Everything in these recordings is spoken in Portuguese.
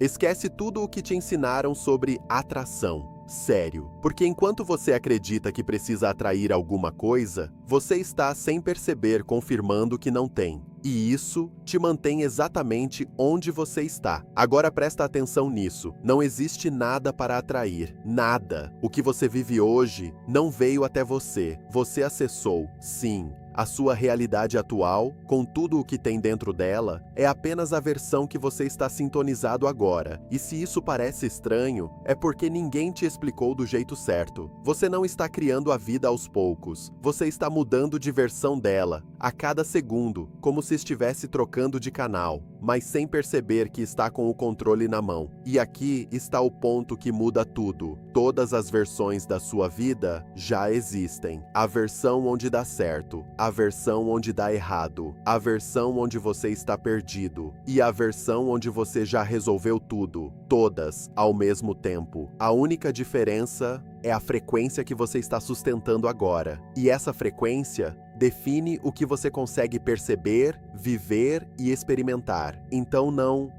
Esquece tudo o que te ensinaram sobre atração. Sério, porque enquanto você acredita que precisa atrair alguma coisa, você está, sem perceber, confirmando que não tem. E isso te mantém exatamente onde você está. Agora presta atenção nisso. Não existe nada para atrair. Nada. O que você vive hoje não veio até você. Você acessou. Sim. A sua realidade atual, com tudo o que tem dentro dela, é apenas a versão que você está sintonizado agora. E se isso parece estranho, é porque ninguém te explicou do jeito certo. Você não está criando a vida aos poucos. Você está mudando de versão dela, a cada segundo, como se estivesse trocando de canal, mas sem perceber que está com o controle na mão. E aqui está o ponto que muda tudo. Todas as versões da sua vida já existem. A versão onde dá certo, a versão onde dá errado, a versão onde você está perdido e a versão onde você já resolveu tudo, todas ao mesmo tempo. A única diferença é a frequência que você está sustentando agora. E essa frequência define o que você consegue perceber, viver e experimentar. Então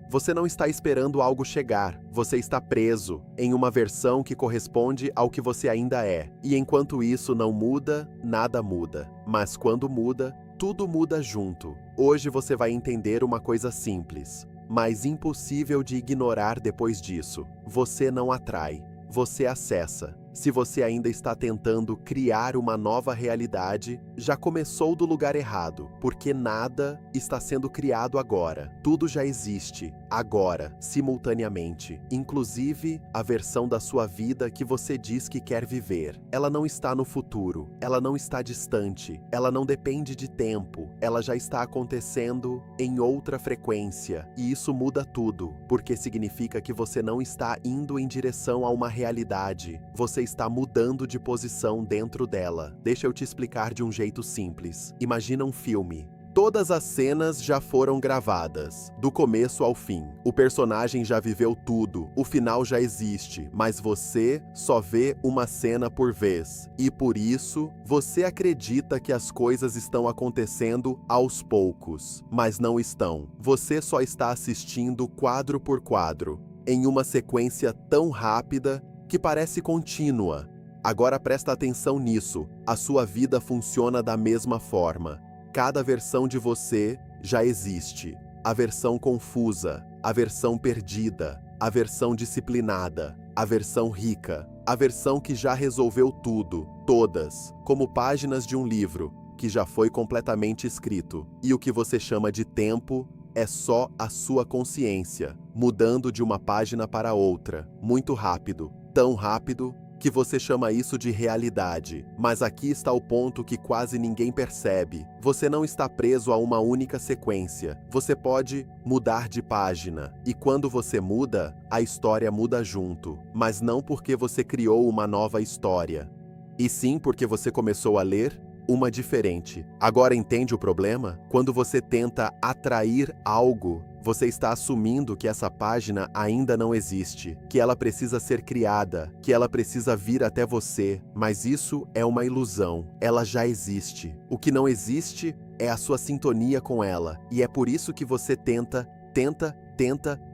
você não está esperando algo chegar. Você está preso em uma versão que corresponde ao que você ainda é. E enquanto isso não muda, nada muda. Mas quando muda, tudo muda junto. Hoje você vai entender uma coisa simples, mas impossível de ignorar depois disso. Você não atrai, você acessa. Se você ainda está tentando criar uma nova realidade, já começou do lugar errado, porque nada está sendo criado agora. Tudo já existe, agora, simultaneamente. Inclusive, a versão da sua vida que você diz que quer viver. Ela não está no futuro, ela não está distante, ela não depende de tempo, ela já está acontecendo em outra frequência. E isso muda tudo, porque significa que você não está indo em direção a uma realidade. Você está mudando de posição dentro dela. Deixa eu te explicar de um jeito simples. Imagina um filme. Todas as cenas já foram gravadas, do começo ao fim. O personagem já viveu tudo, o final já existe, mas você só vê uma cena por vez. E por isso, você acredita que as coisas estão acontecendo aos poucos, mas não estão. Você só está assistindo quadro por quadro, em uma sequência tão rápida que parece contínua. Agora presta atenção nisso. A sua vida funciona da mesma forma. Cada versão de você já existe. A versão confusa, a versão perdida, a versão disciplinada, a versão rica, a versão que já resolveu tudo, todas, como páginas de um livro que já foi completamente escrito. E o que você chama de tempo é só a sua consciência, mudando de uma página para outra, muito rápido. Tão rápido que você chama isso de realidade. Mas aqui está o ponto que quase ninguém percebe. Você não está preso a uma única sequência. Você pode mudar de página. E quando você muda, a história muda junto. Mas não porque você criou uma nova história, e sim porque você começou a ler uma diferente. Agora entende o problema? Quando você tenta atrair algo, você está assumindo que essa página ainda não existe, que ela precisa ser criada, que ela precisa vir até você. Mas isso é uma ilusão. Ela já existe. O que não existe é a sua sintonia com ela. E é por isso que você tenta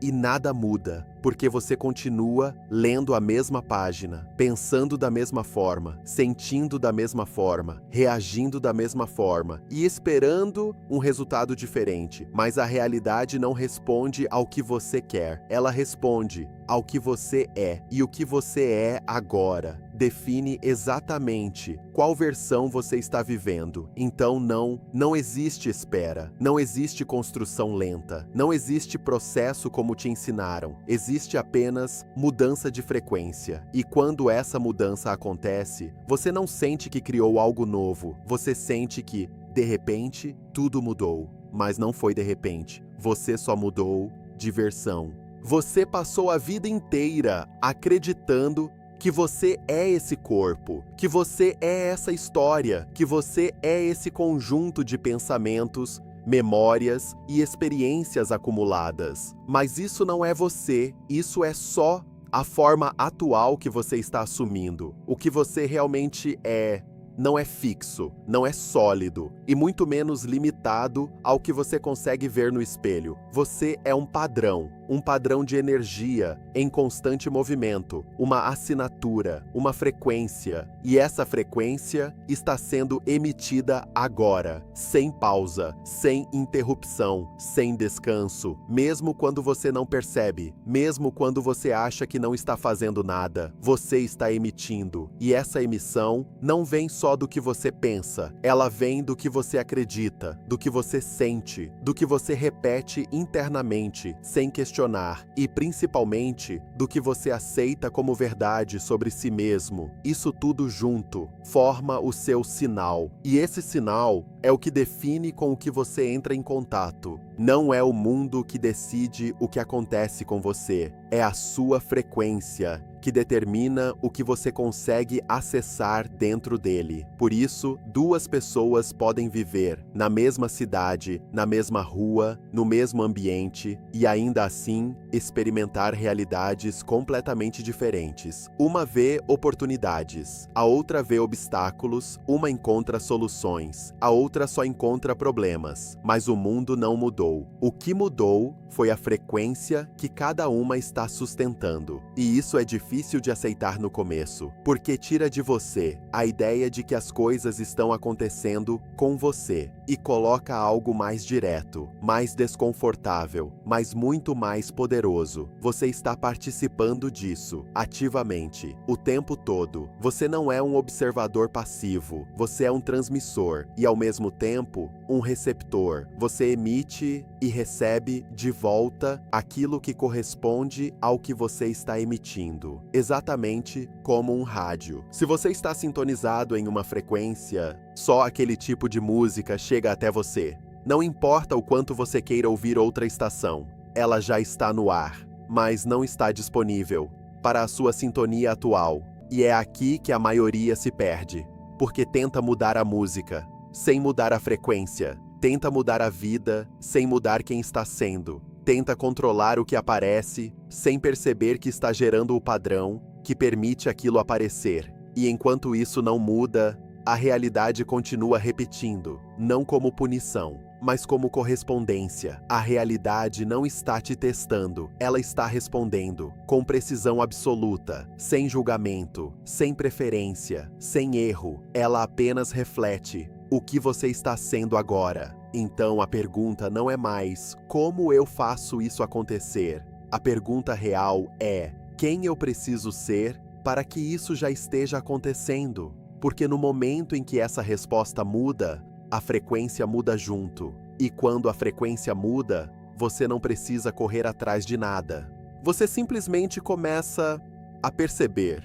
e nada muda, porque você continua lendo a mesma página, pensando da mesma forma, sentindo da mesma forma, reagindo da mesma forma e esperando um resultado diferente. Mas a realidade não responde ao que você quer, ela responde ao que você é. E o que você é agora define exatamente qual versão você está vivendo. Então não existe espera, não existe construção lenta, não existe processo como te ensinaram, existe apenas mudança de frequência. E quando essa mudança acontece, você não sente que criou algo novo, você sente que, de repente, tudo mudou. Mas não foi de repente, você só mudou de versão. Você passou a vida inteira acreditando que você é esse corpo, que você é essa história, que você é esse conjunto de pensamentos, memórias e experiências acumuladas. Mas isso não é você, isso é só a forma atual que você está assumindo. O que você realmente é não é fixo, não é sólido e muito menos limitado ao que você consegue ver no espelho. Você é um padrão, um padrão de energia em constante movimento, uma assinatura, uma frequência, e essa frequência está sendo emitida agora, sem pausa, sem interrupção, sem descanso, mesmo quando você não percebe, mesmo quando você acha que não está fazendo nada, você está emitindo, e essa emissão não vem só do que você pensa, ela vem do que você acredita, do que você sente, do que você repete internamente, sem questionar, e principalmente do que você aceita como verdade sobre si mesmo. Isso tudo junto forma o seu sinal, e esse sinal é o que define com o que você entra em contato. Não é o mundo que decide o que acontece com você, é a sua frequência que determina o que você consegue acessar dentro dele. Por isso, duas pessoas podem viver na mesma cidade, na mesma rua, no mesmo ambiente e ainda assim experimentar realidades completamente diferentes. Uma vê oportunidades, a outra vê obstáculos, uma encontra soluções, a outra só encontra problemas, mas o mundo não mudou. O que mudou foi a frequência que cada uma está sustentando. E isso é difícil de aceitar no começo, porque tira de você a ideia de que as coisas estão acontecendo com você e coloca algo mais direto, mais desconfortável, mas muito mais poderoso. Você está participando disso ativamente, o tempo todo. Você não é um observador passivo, você é um transmissor e, ao mesmo tempo, um receptor. Você emite e recebe de volta aquilo que corresponde ao que você está emitindo, exatamente como um rádio. Se você está sintonizado em uma frequência, só aquele tipo de música chega até você. Não importa o quanto você queira ouvir outra estação, ela já está no ar, mas não está disponível para a sua sintonia atual. E é aqui que a maioria se perde, porque tenta mudar a música, sem mudar a frequência. Tenta mudar a vida, sem mudar quem está sendo. Tenta controlar o que aparece, sem perceber que está gerando o padrão que permite aquilo aparecer. E enquanto isso não muda, a realidade continua repetindo, não como punição, mas como correspondência. A realidade não está te testando, ela está respondendo, com precisão absoluta, sem julgamento, sem preferência, sem erro. Ela apenas reflete o que você está sendo agora. Então a pergunta não é mais como eu faço isso acontecer. A pergunta real é quem eu preciso ser para que isso já esteja acontecendo. Porque no momento em que essa resposta muda, a frequência muda junto. E quando a frequência muda, você não precisa correr atrás de nada. Você simplesmente começa a perceber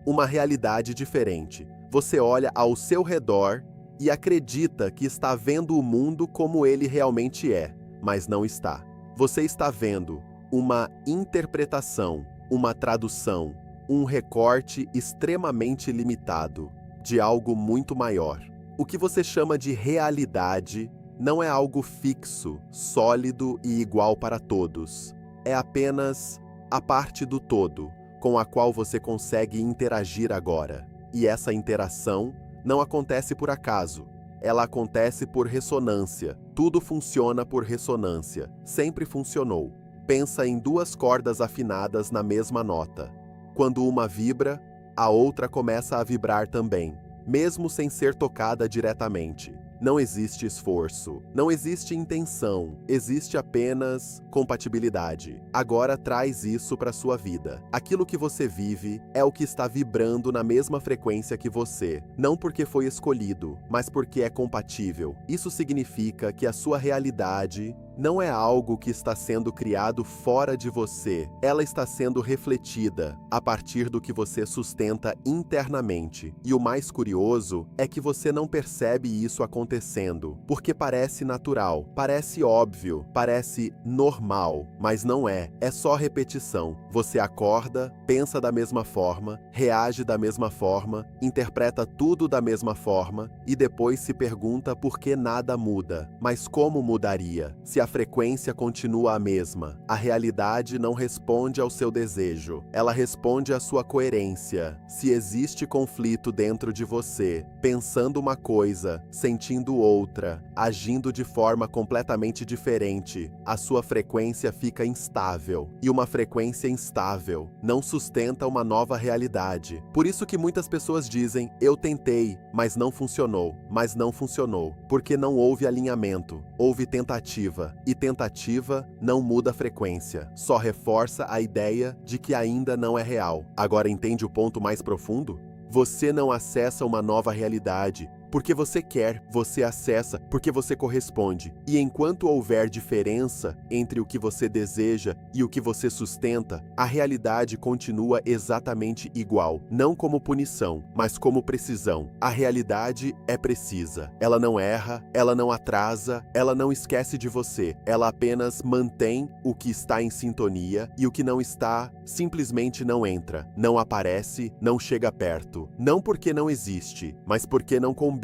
uma realidade diferente. Você olha ao seu redor e acredita que está vendo o mundo como ele realmente é, mas não está. Você está vendo uma interpretação, uma tradução, um recorte extremamente limitado de algo muito maior. O que você chama de realidade não é algo fixo, sólido e igual para todos. É apenas a parte do todo com a qual você consegue interagir agora. E essa interação não acontece por acaso, ela acontece por ressonância. Tudo funciona por ressonância, sempre funcionou. Pensa em duas cordas afinadas na mesma nota. Quando uma vibra, a outra começa a vibrar também, mesmo sem ser tocada diretamente. Não existe esforço, não existe intenção, existe apenas compatibilidade. Agora traz isso para sua vida. Aquilo que você vive é o que está vibrando na mesma frequência que você, não porque foi escolhido, mas porque é compatível. Isso significa que a sua realidade não é algo que está sendo criado fora de você, ela está sendo refletida a partir do que você sustenta internamente. E o mais curioso é que você não percebe isso acontecendo, porque parece natural, parece óbvio, parece normal, mas não é. É só repetição. Você acorda, pensa da mesma forma, reage da mesma forma, interpreta tudo da mesma forma e depois se pergunta por que nada muda. Mas como mudaria? Se a frequência continua a mesma. A realidade não responde ao seu desejo, ela responde à sua coerência. Se existe conflito dentro de você, pensando uma coisa, sentindo outra, agindo de forma completamente diferente, a sua frequência fica instável. E uma frequência instável não sustenta uma nova realidade. Por isso que muitas pessoas dizem: eu tentei, mas não funcionou. Mas não funcionou, porque não houve alinhamento, houve tentativa. E tentativa não muda a frequência, só reforça a ideia de que ainda não é real. Agora entende o ponto mais profundo? Você não acessa uma nova realidade porque você quer, você acessa porque você corresponde. E enquanto houver diferença entre o que você deseja e o que você sustenta, a realidade continua exatamente igual, não como punição, mas como precisão. A realidade é precisa. Ela não erra, ela não atrasa, ela não esquece de você. Ela apenas mantém o que está em sintonia e o que não está simplesmente não entra, não aparece, não chega perto. Não porque não existe, mas porque não combina.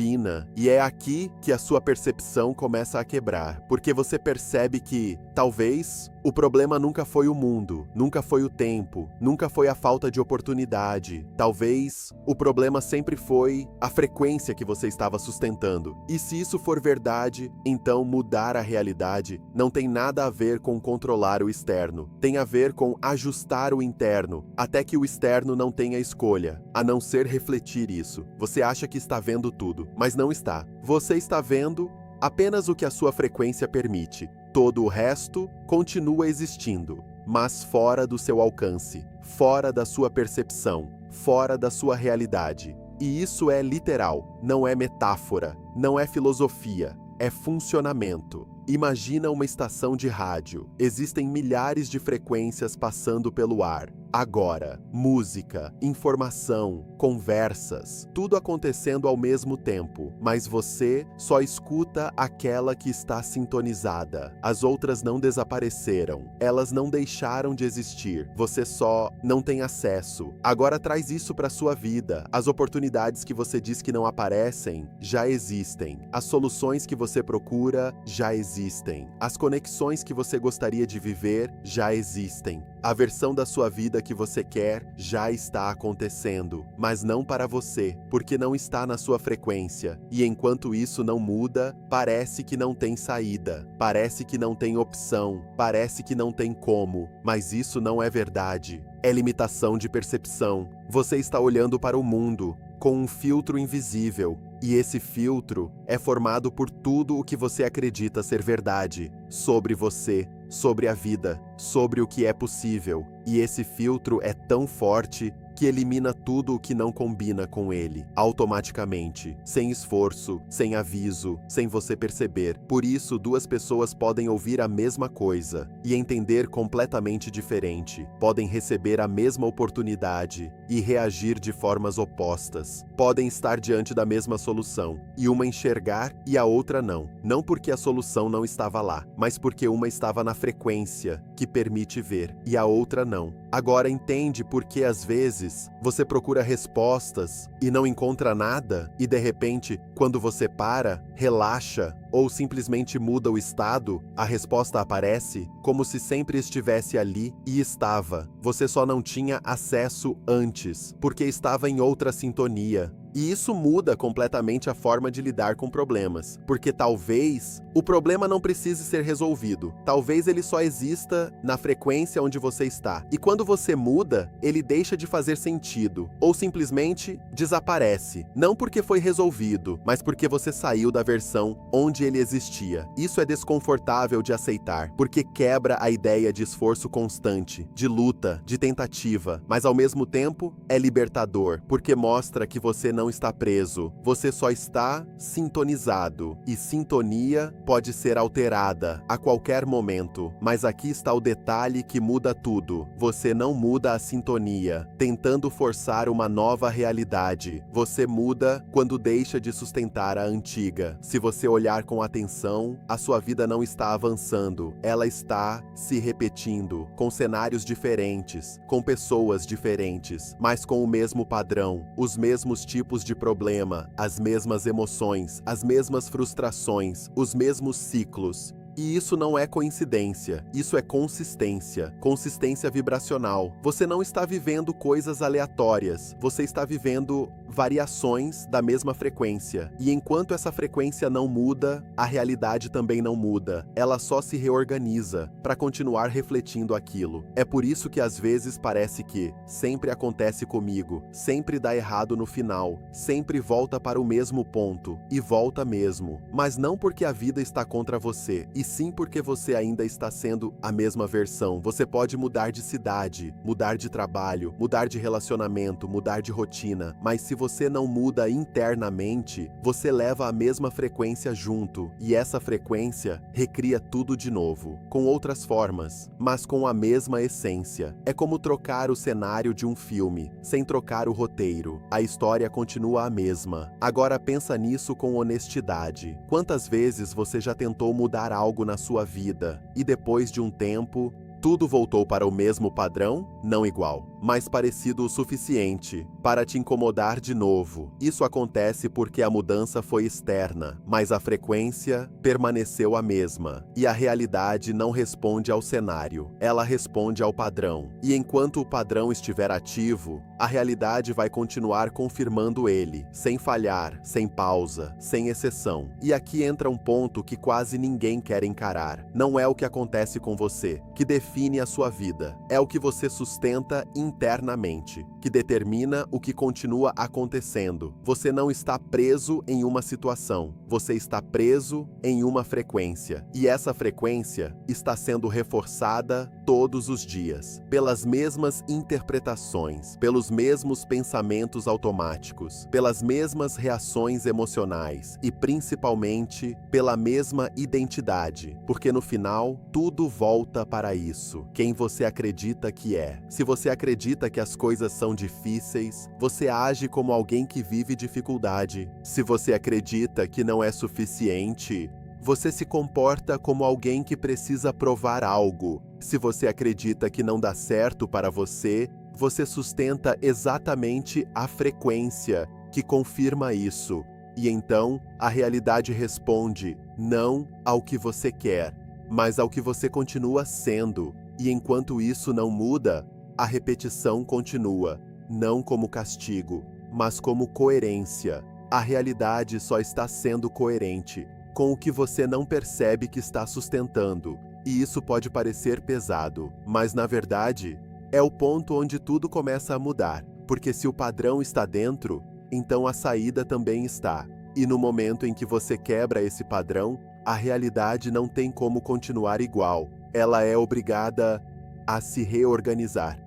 E é aqui que a sua percepção começa a quebrar, porque você percebe que, talvez, o problema nunca foi o mundo, nunca foi o tempo, nunca foi a falta de oportunidade. Talvez o problema sempre foi a frequência que você estava sustentando. E se isso for verdade, então mudar a realidade não tem nada a ver com controlar o externo. Tem a ver com ajustar o interno, até que o externo não tenha escolha, a não ser refletir isso. Você acha que está vendo tudo, mas não está. Você está vendo apenas o que a sua frequência permite. Todo o resto continua existindo, mas fora do seu alcance, fora da sua percepção, fora da sua realidade. E isso é literal, não é metáfora, não é filosofia, é funcionamento. Imagina uma estação de rádio. Existem milhares de frequências passando pelo ar. Agora, música, informação, conversas, tudo acontecendo ao mesmo tempo, mas você só escuta aquela que está sintonizada. As outras não desapareceram, elas não deixaram de existir, você só não tem acesso. Agora traz isso para sua vida. As oportunidades que você diz que não aparecem, já existem. As soluções que você procura, já existem. As conexões que você gostaria de viver, já existem. A versão da sua vida que você quer já está acontecendo, mas não para você, porque não está na sua frequência. E enquanto isso não muda, parece que não tem saída, parece que não tem opção, parece que não tem como, mas isso não é verdade. É limitação de percepção. Você está olhando para o mundo com um filtro invisível, e esse filtro é formado por tudo o que você acredita ser verdade sobre você, sobre a vida, sobre o que é possível. E esse filtro é tão forte que elimina tudo o que não combina com ele, automaticamente, sem esforço, sem aviso, sem você perceber. Por isso, duas pessoas podem ouvir a mesma coisa e entender completamente diferente. Podem receber a mesma oportunidade e reagir de formas opostas. Podem estar diante da mesma solução e uma enxergar e a outra não. Não porque a solução não estava lá, mas porque uma estava na frequência que permite ver e a outra não. Agora entende por que às vezes você procura respostas e não encontra nada e de repente, quando você para, relaxa ou simplesmente muda o estado, a resposta aparece como se sempre estivesse ali e estava. Você só não tinha acesso antes, porque estava em outra sintonia. E isso muda completamente a forma de lidar com problemas, porque talvez o problema não precise ser resolvido. Talvez ele só exista na frequência onde você está. E quando você muda, ele deixa de fazer sentido, ou simplesmente desaparece. Não porque foi resolvido, mas porque você saiu da versão onde ele existia. Isso é desconfortável de aceitar, porque quebra a ideia de esforço constante, de luta, de tentativa, mas ao mesmo tempo é libertador, porque mostra que você não está preso, você só está sintonizado, e sintonia pode ser alterada a qualquer momento, mas aqui está o detalhe que muda tudo. Você não muda a sintonia, tentando forçar uma nova realidade. Você muda quando deixa de sustentar a antiga. Se você olhar com atenção, a sua vida não está avançando, ela está se repetindo, com cenários diferentes, com pessoas diferentes, mas com o mesmo padrão, os mesmos tipos de problema, as mesmas emoções, as mesmas frustrações, os mesmos ciclos. E isso não é coincidência, isso é consistência, consistência vibracional. Você não está vivendo coisas aleatórias, você está vivendo variações da mesma frequência. E enquanto essa frequência não muda, a realidade também não muda. Ela só se reorganiza para continuar refletindo aquilo. É por isso que às vezes parece que sempre acontece comigo, sempre dá errado no final, sempre volta para o mesmo ponto, e volta mesmo. Mas não porque a vida está contra você, e sim porque você ainda está sendo a mesma versão. Você pode mudar de cidade, mudar de trabalho, mudar de relacionamento, mudar de rotina, mas se você não muda internamente, você leva a mesma frequência junto, e essa frequência recria tudo de novo, com outras formas, mas com a mesma essência. É como trocar o cenário de um filme, sem trocar o roteiro. A história continua a mesma. Agora pensa nisso com honestidade. Quantas vezes você já tentou mudar algo na sua vida, e depois de um tempo, tudo voltou para o mesmo padrão? Não igual, mas parecido o suficiente para te incomodar de novo. Isso acontece porque a mudança foi externa, mas a frequência permaneceu a mesma. E a realidade não responde ao cenário, ela responde ao padrão. E enquanto o padrão estiver ativo, a realidade vai continuar confirmando ele, sem falhar, sem pausa, sem exceção. E aqui entra um ponto que quase ninguém quer encarar. Não é o que acontece com você que define a sua vida, é o que você sustenta internamente, que determina o que continua acontecendo. Você não está preso em uma situação, você está preso em uma frequência. E essa frequência está sendo reforçada todos os dias, pelas mesmas interpretações, pelos mesmos pensamentos automáticos, pelas mesmas reações emocionais e principalmente pela mesma identidade, porque no final tudo volta para isso, quem você acredita que é. Se você acredita que as coisas são difíceis, você age como alguém que vive dificuldade. Se você acredita que não é suficiente, você se comporta como alguém que precisa provar algo. Se você acredita que não dá certo para você, você sustenta exatamente a frequência que confirma isso. E então, a realidade responde não ao que você quer, mas ao que você continua sendo. E enquanto isso não muda, a repetição continua, não como castigo, mas como coerência. A realidade só está sendo coerente com o que você não percebe que está sustentando. E isso pode parecer pesado, mas na verdade, é o ponto onde tudo começa a mudar. Porque se o padrão está dentro, então a saída também está. E no momento em que você quebra esse padrão, a realidade não tem como continuar igual. Ela é obrigada a se reorganizar.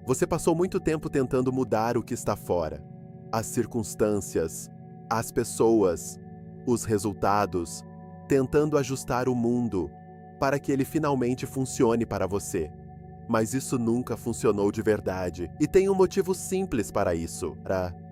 Você passou muito tempo tentando mudar o que está fora. As circunstâncias, as pessoas, os resultados, tentando ajustar o mundo para que ele finalmente funcione para você. Mas isso nunca funcionou de verdade. E tem um motivo simples para isso.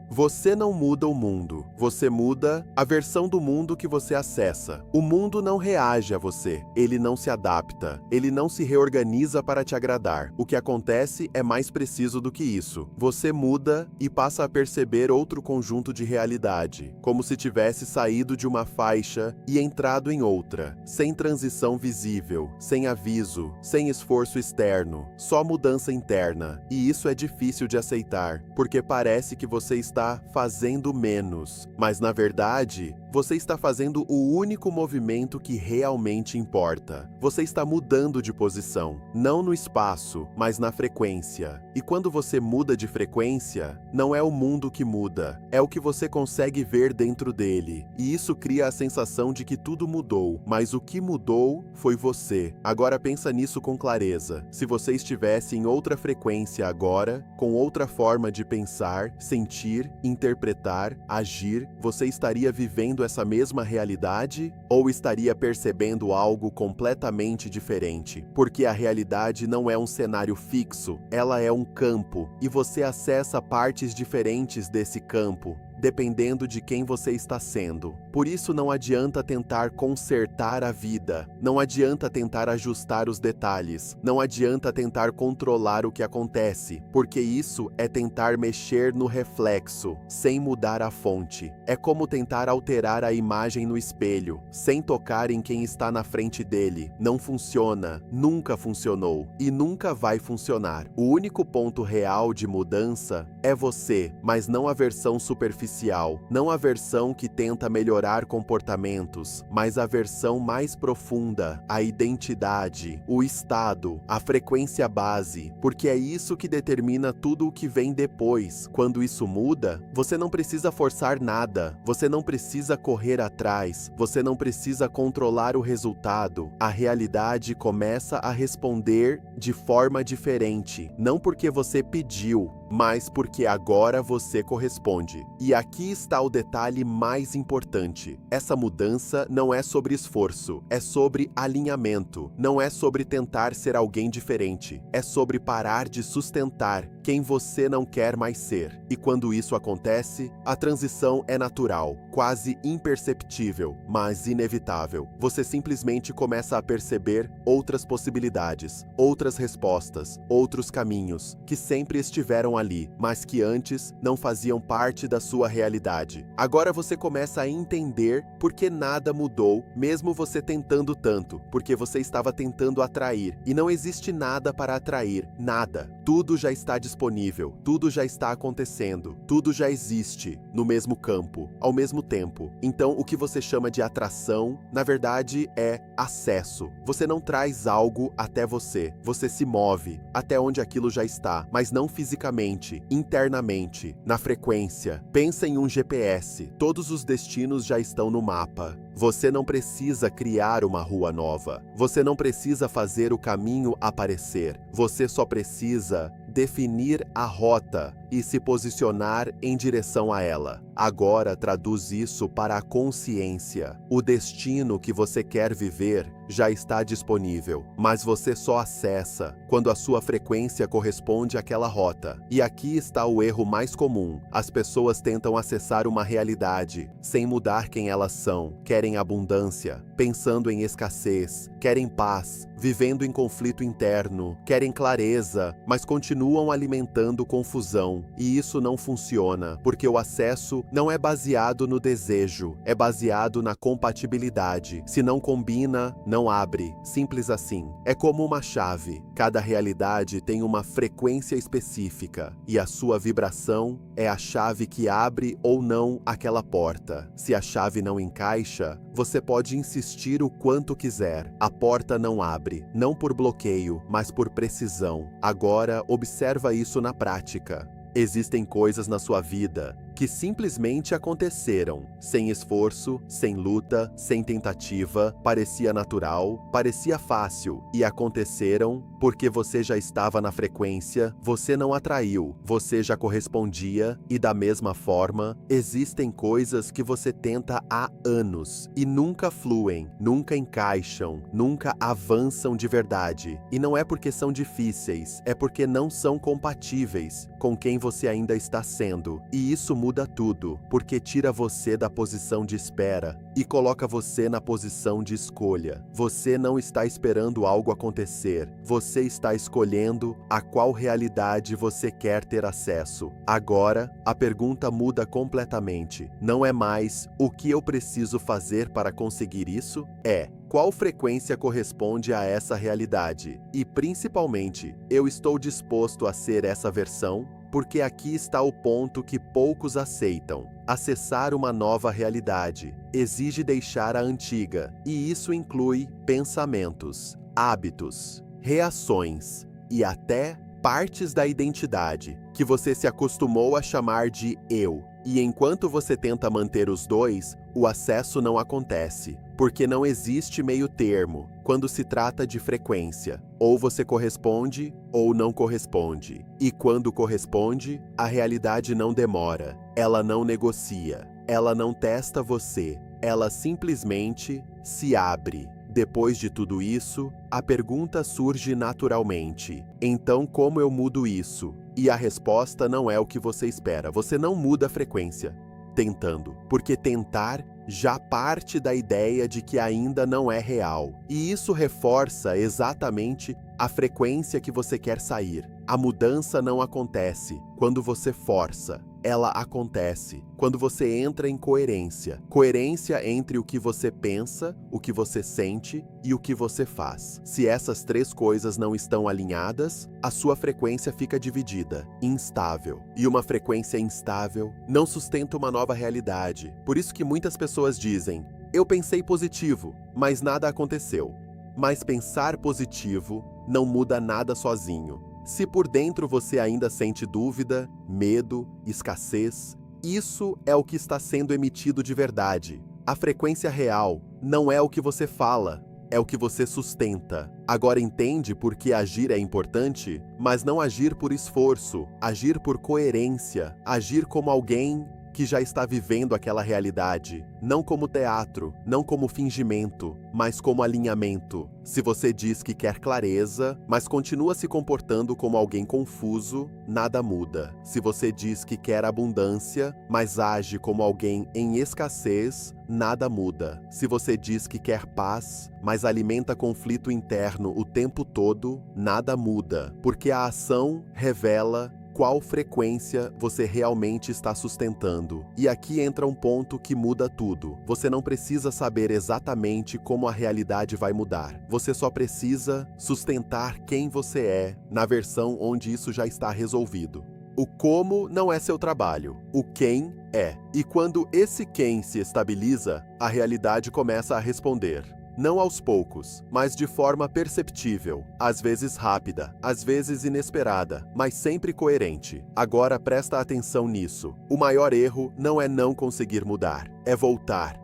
Você não muda o mundo, você muda a versão do mundo que você acessa. O mundo não reage a você, ele não se adapta, ele não se reorganiza para te agradar. O que acontece é mais preciso do que isso. Você muda e passa a perceber outro conjunto de realidade, como se tivesse saído de uma faixa e entrado em outra, sem transição visível, sem aviso, sem esforço externo, só mudança interna. E isso é difícil de aceitar, porque parece que você está fazendo menos, mas na verdade, você está fazendo o único movimento que realmente importa. Você está mudando de posição, não no espaço, mas na frequência. E quando você muda de frequência, não é o mundo que muda, é o que você consegue ver dentro dele. E isso cria a sensação de que tudo mudou, mas o que mudou foi você. Agora pensa nisso com clareza. Se você estivesse em outra frequência agora, com outra forma de pensar, sentir, interpretar, agir, você estaria vivendo essa mesma realidade ou estaria percebendo algo completamente diferente? Porque a realidade não é um cenário fixo, ela é um campo, e você acessa partes diferentes desse campo, dependendo de quem você está sendo. Por isso não adianta tentar consertar a vida, não adianta tentar ajustar os detalhes, não adianta tentar controlar o que acontece, porque isso é tentar mexer no reflexo, sem mudar a fonte. É como tentar alterar a imagem no espelho, sem tocar em quem está na frente dele. Não funciona, nunca funcionou e nunca vai funcionar. O único ponto real de mudança é você, mas não a versão superficial, não a versão que tenta melhorar comportamentos, mas a versão mais profunda, a identidade, o estado, a frequência base, porque é isso que determina tudo o que vem depois. Quando isso muda, você não precisa forçar nada, você não precisa correr atrás, você não precisa controlar o resultado. A realidade começa a responder de forma diferente, não porque você pediu, mas porque agora você corresponde. E aqui está o detalhe mais importante. Essa mudança não é sobre esforço, é sobre alinhamento. Não é sobre tentar ser alguém diferente, é sobre parar de sustentar quem você não quer mais ser. E quando isso acontece, a transição é natural, quase imperceptível, mas inevitável. Você simplesmente começa a perceber outras possibilidades, outras respostas, outros caminhos, que sempre estiveram ali, mas que antes não faziam parte da sua realidade. Agora você começa a entender por que nada mudou, mesmo você tentando tanto, porque você estava tentando atrair, e não existe nada para atrair, nada. Tudo já está disponível, tudo já está acontecendo, tudo já existe no mesmo campo, ao mesmo tempo. Então, o que você chama de atração, na verdade, é acesso. Você não traz algo até você, você se move até onde aquilo já está, mas não fisicamente, internamente, na frequência. Pensa em um GPS, todos os destinos já estão no mapa. Você não precisa criar uma rua nova, você não precisa fazer o caminho aparecer, você só precisa definir a rota e se posicionar em direção a ela. Agora traduz isso para a consciência. O destino que você quer viver já está disponível, mas você só acessa quando a sua frequência corresponde àquela rota. E aqui está o erro mais comum. As pessoas tentam acessar uma realidade sem mudar quem elas são. Querem abundância, pensando em escassez, querem paz, vivendo em conflito interno, querem clareza, mas continuam alimentando confusão. E isso não funciona, porque o acesso não é baseado no desejo, é baseado na compatibilidade. Se não combina, não abre. Simples assim. É como uma chave. Cada realidade tem uma frequência específica, e a sua vibração é a chave que abre ou não aquela porta. Se a chave não encaixa, você pode insistir o quanto quiser. A porta não abre, não por bloqueio, mas por precisão. Agora, observa isso na prática. Existem coisas na sua vida que simplesmente aconteceram, sem esforço, sem luta, sem tentativa, parecia natural, parecia fácil, e aconteceram porque você já estava na frequência, você não atraiu, você já correspondia, e da mesma forma, existem coisas que você tenta há anos e nunca fluem, nunca encaixam, nunca avançam de verdade. E não é porque são difíceis, é porque não são compatíveis com quem você ainda está sendo. E isso muda tudo, porque tira você da posição de espera e coloca você na posição de escolha. Você não está esperando algo acontecer, você está escolhendo a qual realidade você quer ter acesso. Agora, a pergunta muda completamente. Não é mais o que eu preciso fazer para conseguir isso? É qual frequência corresponde a essa realidade? E principalmente, eu estou disposto a ser essa versão? Porque aqui está o ponto que poucos aceitam. Acessar uma nova realidade exige deixar a antiga, e isso inclui pensamentos, hábitos, reações e até partes da identidade que você se acostumou a chamar de eu. E enquanto você tenta manter os dois, o acesso não acontece, porque não existe meio termo quando se trata de frequência. Ou você corresponde ou não corresponde. E quando corresponde, a realidade não demora, ela não negocia, ela não testa você, ela simplesmente se abre. Depois de tudo isso, a pergunta surge naturalmente: então como eu mudo isso? E a resposta não é o que você espera. Você não muda a frequência tentando, porque tentar já parte da ideia de que ainda não é real. E isso reforça exatamente a frequência que você quer sair. A mudança não acontece quando você força. Ela acontece quando você entra em coerência. Coerência entre o que você pensa, o que você sente e o que você faz. Se essas três coisas não estão alinhadas, a sua frequência fica dividida, instável. E uma frequência instável não sustenta uma nova realidade. Por isso que muitas pessoas dizem: eu pensei positivo, mas nada aconteceu. Mas pensar positivo não muda nada sozinho. Se por dentro você ainda sente dúvida, medo, escassez, isso é o que está sendo emitido de verdade. A frequência real não é o que você fala, é o que você sustenta. Agora entende por que agir é importante? Mas não agir por esforço, agir por coerência, agir como alguém que já está vivendo aquela realidade, não como teatro, não como fingimento, mas como alinhamento. Se você diz que quer clareza, mas continua se comportando como alguém confuso, nada muda. Se você diz que quer abundância, mas age como alguém em escassez, nada muda. Se você diz que quer paz, mas alimenta conflito interno o tempo todo, nada muda, porque a ação revela qual frequência você realmente está sustentando. E aqui entra um ponto que muda tudo. Você não precisa saber exatamente como a realidade vai mudar. Você só precisa sustentar quem você é na versão onde isso já está resolvido. O como não é seu trabalho, o quem é. E quando esse quem se estabiliza, a realidade começa a responder. Não aos poucos, mas de forma perceptível, às vezes rápida, às vezes inesperada, mas sempre coerente. Agora presta atenção nisso. O maior erro não é não conseguir mudar, é voltar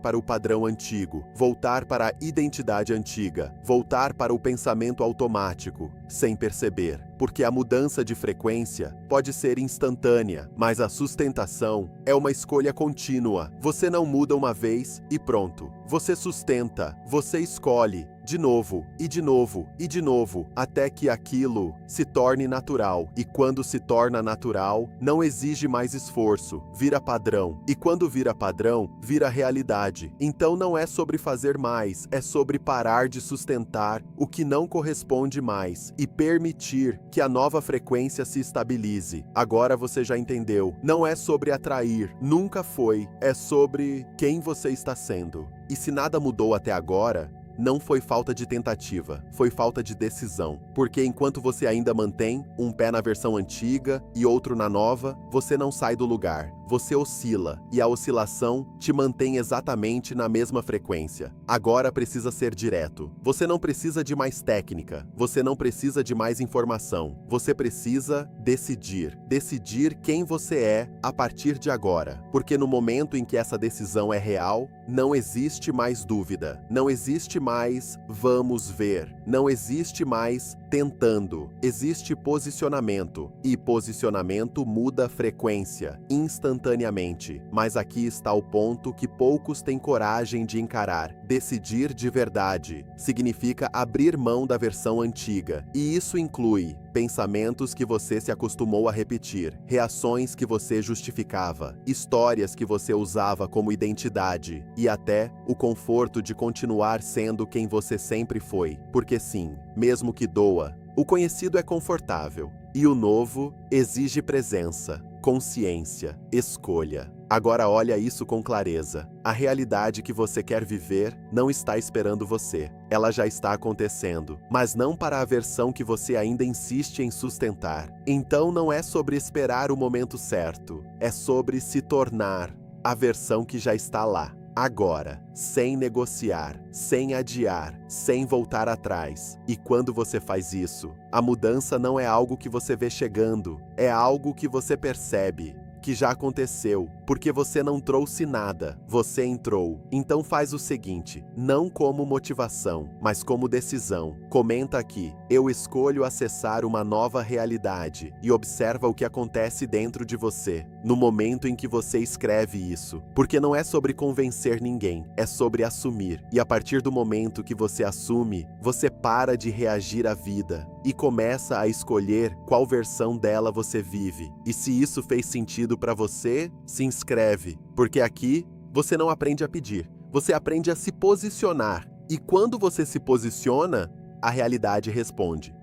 para o padrão antigo, voltar para a identidade antiga, voltar para o pensamento automático, sem perceber. Porque a mudança de frequência pode ser instantânea, mas a sustentação é uma escolha contínua. Você não muda uma vez e pronto. Você sustenta, você escolhe, de novo, e de novo, e de novo, até que aquilo se torne natural. E quando se torna natural, não exige mais esforço, vira padrão. E quando vira padrão, vira realidade. Então não é sobre fazer mais, é sobre parar de sustentar o que não corresponde mais e permitir que a nova frequência se estabilize. Agora você já entendeu. Não é sobre atrair, nunca foi. É sobre quem você está sendo. E se nada mudou até agora, não foi falta de tentativa, foi falta de decisão. Porque enquanto você ainda mantém um pé na versão antiga e outro na nova, você não sai do lugar. Você oscila, e a oscilação te mantém exatamente na mesma frequência. Agora precisa ser direto. Você não precisa de mais técnica, você não precisa de mais informação. Você precisa decidir. Decidir quem você é a partir de agora. Porque no momento em que essa decisão é real, não existe mais dúvida. Não existe mais vamos ver. Não existe mais tentando. Existe posicionamento. E posicionamento muda frequência, instantaneamente. Mas aqui está o ponto que poucos têm coragem de encarar. Decidir de verdade significa abrir mão da versão antiga. E isso inclui pensamentos que você se acostumou a repetir, reações que você justificava, histórias que você usava como identidade e até o conforto de continuar sendo quem você sempre foi. Porque sim, mesmo que doa, o conhecido é confortável e o novo exige presença, consciência, escolha. Agora olha isso com clareza. A realidade que você quer viver não está esperando você. Ela já está acontecendo, mas não para a versão que você ainda insiste em sustentar. Então não é sobre esperar o momento certo, é sobre se tornar a versão que já está lá. Agora, sem negociar, sem adiar, sem voltar atrás. E quando você faz isso, a mudança não é algo que você vê chegando, é algo que você percebe, que já aconteceu, porque você não trouxe nada, você entrou. Então faz o seguinte, não como motivação, mas como decisão. Comenta aqui, eu escolho acessar uma nova realidade e observa o que acontece dentro de você, no momento em que você escreve isso. Porque não é sobre convencer ninguém, é sobre assumir. E a partir do momento que você assume, você para de reagir à vida e começa a escolher qual versão dela você vive. E se isso fez sentido para você, se inscreve, porque aqui Você não aprende a pedir, você aprende a se posicionar. E quando você se posiciona, a realidade responde.